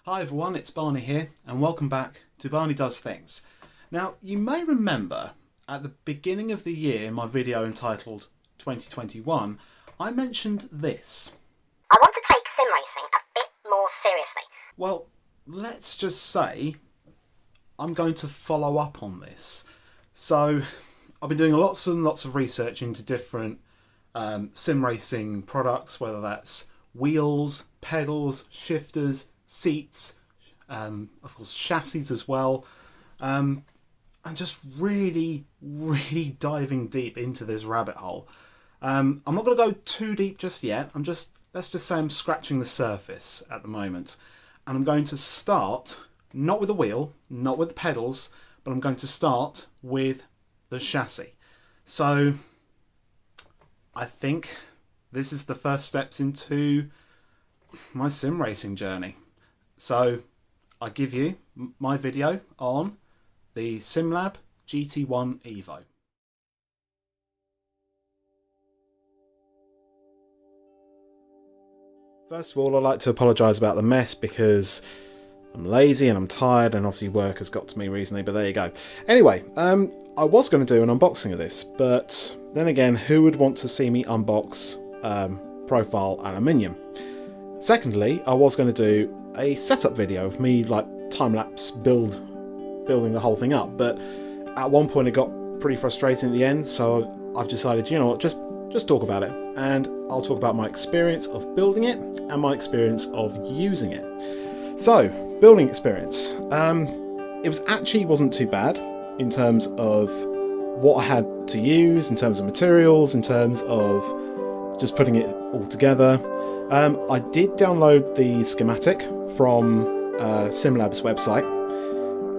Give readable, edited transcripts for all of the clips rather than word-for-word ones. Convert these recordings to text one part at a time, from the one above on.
Hi everyone, it's Barney here and welcome back to Barney Does Things. Now you may remember at the beginning of the year in my video entitled 2021 I mentioned this. I want to take sim racing a bit more seriously. Well, let's just say I'm going to follow up on this. So I've been doing lots and lots of research into different sim racing products, whether that's wheels, pedals, shifters, seats, of course chassis as well, and just really diving deep into this rabbit hole. I'm not going to go too deep just yet. Let's just say I'm scratching the surface at the moment, and I'm going to start not with the wheel, not with the pedals, but I'm going to start with the chassis. So I think this is the first steps into my sim racing journey. So I give you my video on the Lab GT1 Evo. First of all, I'd like to apologise about the mess because I'm lazy and I'm tired, and obviously work has got to me recently, but there you go. Anyway, I was going to do an unboxing of this, but then again, who would want to see me unbox profile aluminium? Secondly, I was going to do a setup video of me like time-lapse building the whole thing up, but at one point it got pretty frustrating at the end, so I've decided, you know what, just talk about it, and I'll talk about my experience of building it and my experience of using it. So, building experience. It wasn't too bad in terms of what I had to use, in terms of materials, in terms of just putting it all together. I did download the schematic from SimLab's website.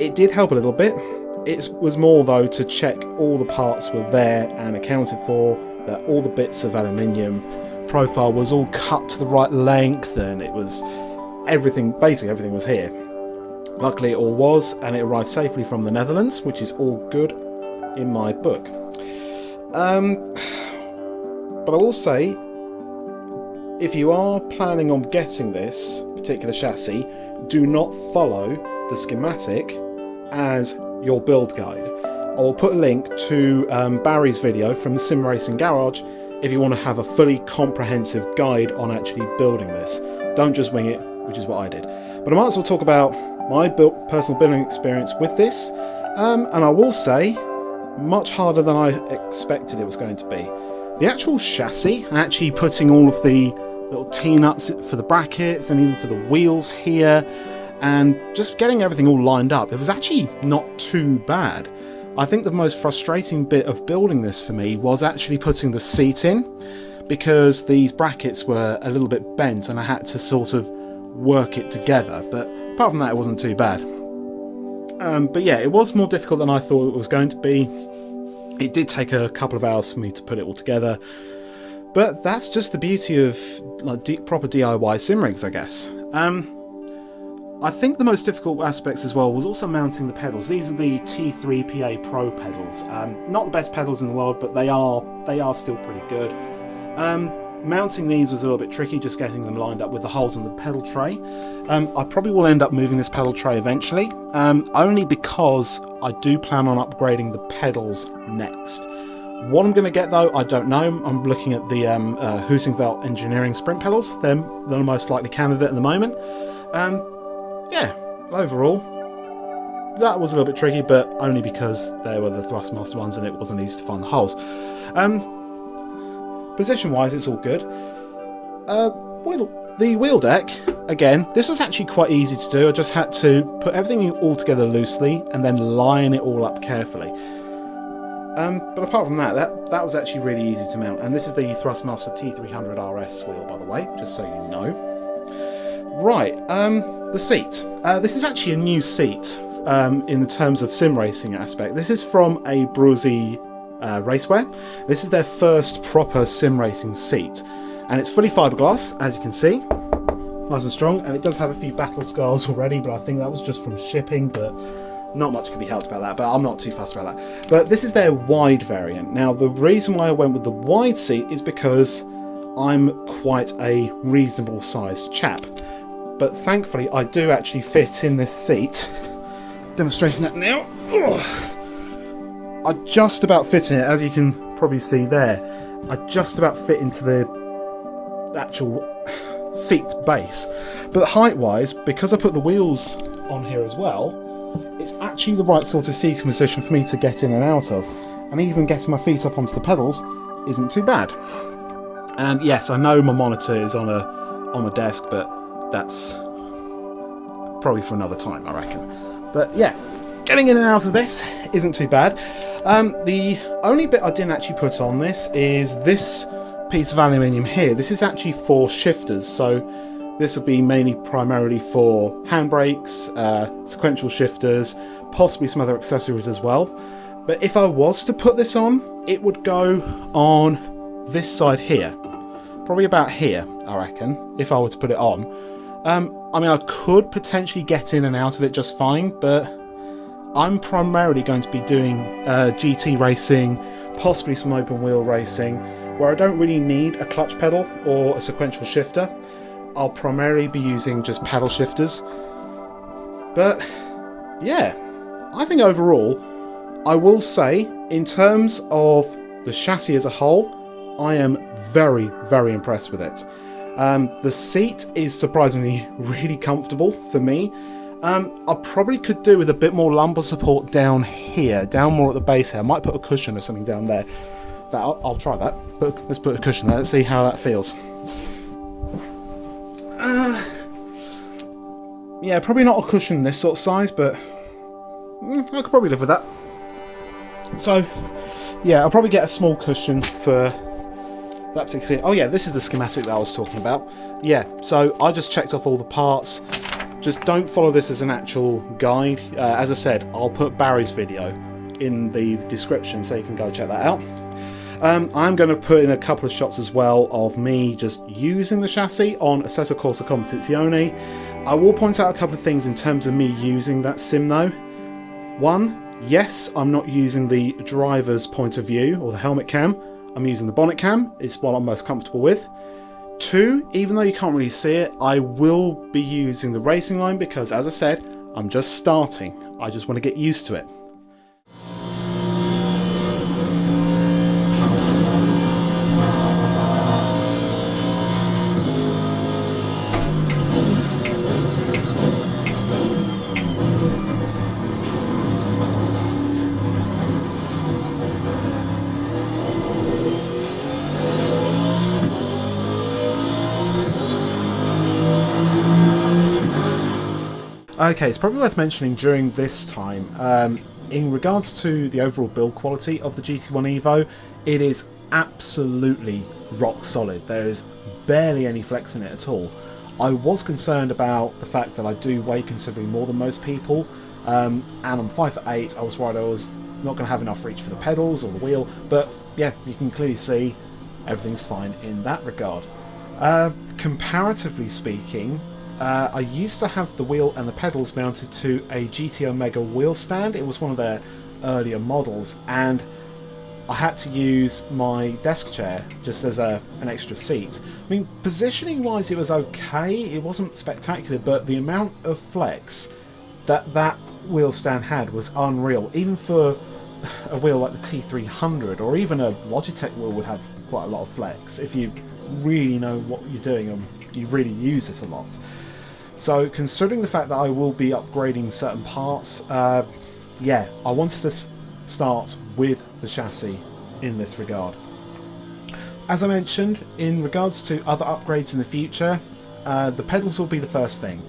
It did help a little bit. It was more though to check all the parts were there and accounted for, that all the bits of aluminium profile was all cut to the right length, and it was basically everything was here. Luckily it all was, and it arrived safely from the Netherlands, which is all good in my book. But I will say, if you are planning on getting this particular chassis, do not follow the schematic as your build guide. I will put a link to Barry's video from the Sim Racing Garage if you want to have a fully comprehensive guide on actually building this. Don't just wing it, which is what I did. But I might as well talk about my personal building experience with this, and I will say, much harder than I expected it was going to be. The actual chassis, and actually putting all of the little T-nuts for the brackets and even for the wheels here, and just getting everything all lined up, it was actually not too bad. I think the most frustrating bit of building this for me was actually putting the seat in, because these brackets were a little bit bent and I had to sort of work it together, but apart from that it wasn't too bad. But yeah, it was more difficult than I thought it was going to be. It did take a couple of hours for me to put it all together, but that's just the beauty of like proper DIY sim rigs, I guess. I think the most difficult aspects as well was also mounting the pedals. These are the T3PA Pro pedals. Not the best pedals in the world, but they are still pretty good. Mounting these was a little bit tricky, just getting them lined up with the holes in the pedal tray. I probably will end up moving this pedal tray eventually, only because I do plan on upgrading the pedals next. What I'm going to get though, I don't know. I'm looking at the Husingveld Engineering Sprint pedals. They're the most likely candidate at the moment. Yeah, overall, that was a little bit tricky, but only because they were the Thrustmaster ones and it wasn't easy to find the holes. Position-wise, it's all good. The wheel deck, again, this was actually quite easy to do. I just had to put everything all together loosely and then line it all up carefully. But apart from that was actually really easy to mount. And this is the Thrustmaster T300 RS wheel, by the way, just so you know. Right, the seat. This is actually a new seat in the terms of sim racing aspect. This is from a Bruzy Raceware. This is their first proper sim racing seat, and it's fully fiberglass, as you can see, nice and strong, and it does have a few battle scars already, but I think that was just from shipping, but not much can be helped about that, but I'm not too fussed about that. But this is their wide variant. Now, the reason why I went with the wide seat is because I'm quite a reasonable sized chap. but thankfully I do actually fit in this seat. Demonstrating that now. I just about fit in it, as you can probably see there. I just about fit into the actual seat base. But height-wise, because I put the wheels on here as well, it's actually the right sort of seating position for me to get in and out of. And even getting my feet up onto the pedals isn't too bad. And yes, I know my monitor is on a desk, but that's probably for another time, I reckon. But yeah, getting in and out of this isn't too bad. The only bit I didn't actually put on this is this piece of aluminium here. This is actually for shifters, so this will be mainly primarily for handbrakes, sequential shifters, possibly some other accessories as well. But if I was to put this on, it would go on this side here. Probably about here, I reckon, if I were to put it on. I mean, I could potentially get in and out of it just fine, but I'm primarily going to be doing GT racing, possibly some open wheel racing, where I don't really need a clutch pedal or a sequential shifter. I'll primarily be using just paddle shifters. But yeah, I think overall, I will say, in terms of the chassis as a whole, I am very, very impressed with it. The seat is surprisingly really comfortable for me. I probably could do with a bit more lumbar support down here, down more at the base here. I might put a cushion or something down there. I'll try that. Let's put a cushion there, let's see how that feels. Yeah, probably not a cushion this sort of size, but I could probably live with that. So, yeah, I'll probably get a small cushion for that particular. Oh yeah, this is the schematic that I was talking about. Yeah, so I just checked off all the parts. Just don't follow this as an actual guide. As I said, I'll put Barry's video in the description so you can go check that out. I'm going to put in a couple of shots as well of me just using the chassis on Assetto Corsa Competizione. I will point out a couple of things in terms of me using that sim though. One, yes, I'm not using the driver's point of view or the helmet cam. I'm using the bonnet cam. It's what I'm most comfortable with. Two, even though you can't really see it, I will be using the racing line because, as I said, I'm just starting. I just want to get used to it. Okay, it's probably worth mentioning during this time, in regards to the overall build quality of the GT1 Evo, it is absolutely rock solid. There is barely any flex in it at all. I was concerned about the fact that I do weigh considerably more than most people, and I'm 5'8". I was worried I was not going to have enough reach for the pedals or the wheel, but yeah, you can clearly see everything's fine in that regard. Comparatively speaking, I used to have the wheel and the pedals mounted to a GT Omega wheel stand. It was one of their earlier models, and I had to use my desk chair just as an extra seat. I mean, positioning wise it was okay, it wasn't spectacular, but the amount of flex that wheel stand had was unreal. Even for a wheel like the T300 or even a Logitech wheel would have quite a lot of flex if you really know what you're doing and you really use this a lot. So considering the fact that I will be upgrading certain parts, yeah, I wanted to start with the chassis in this regard. As I mentioned, in regards to other upgrades in the future, the pedals will be the first thing.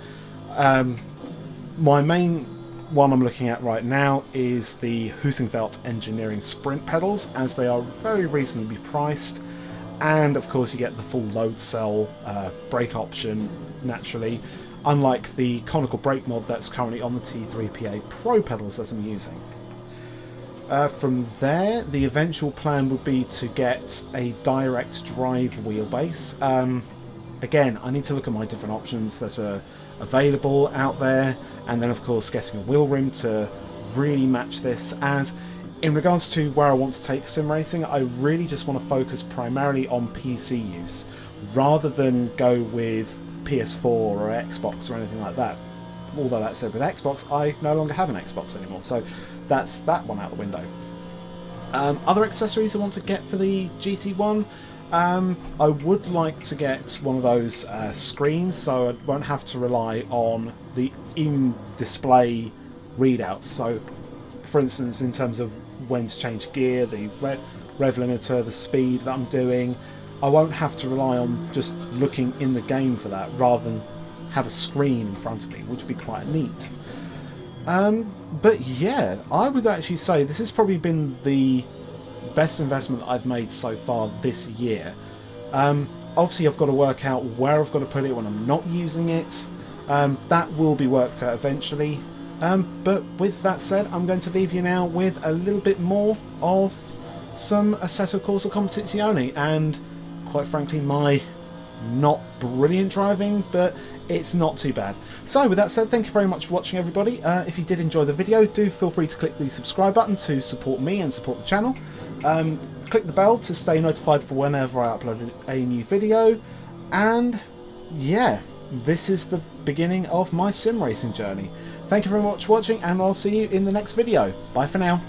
My main one I'm looking at right now is the Husingveldt Engineering Sprint pedals, as they are very reasonably priced, and of course you get the full load cell brake option naturally, unlike the conical brake mod that's currently on the T3PA Pro pedals that I'm using. From there, the eventual plan would be to get a direct drive wheelbase. Again, I need to look at my different options that are available out there, and then of course getting a wheel rim to really match this, as in regards to where I want to take sim racing, I really just want to focus primarily on PC use rather than go with PS4 or Xbox or anything like that. Although that said, with Xbox, I no longer have an Xbox anymore, so that's that one out the window. Other accessories I want to get for the GT1, I would like to get one of those screens, so I won't have to rely on the in-display readouts. So, for instance, in terms of when to change gear, the rev limiter, the speed that I'm doing, I won't have to rely on just looking in the game for that, rather than have a screen in front of me, which would be quite neat. But yeah, I would actually say this has probably been the best investment that I've made so far this year. Obviously I've got to work out where I've got to put it when I'm not using it. That will be worked out eventually. But with that said, I'm going to leave you now with a little bit more of some Assetto Corsa Competizione, and quite frankly my not brilliant driving, but it's not too bad. So with that said, thank you very much for watching, everybody. If you did enjoy the video, do feel free to click the subscribe button to support me and support the channel. Click the bell to stay notified for whenever I upload a new video. And yeah, this is the beginning of my sim racing journey. Thank you very much for watching, and I'll see you in the next video. Bye for now.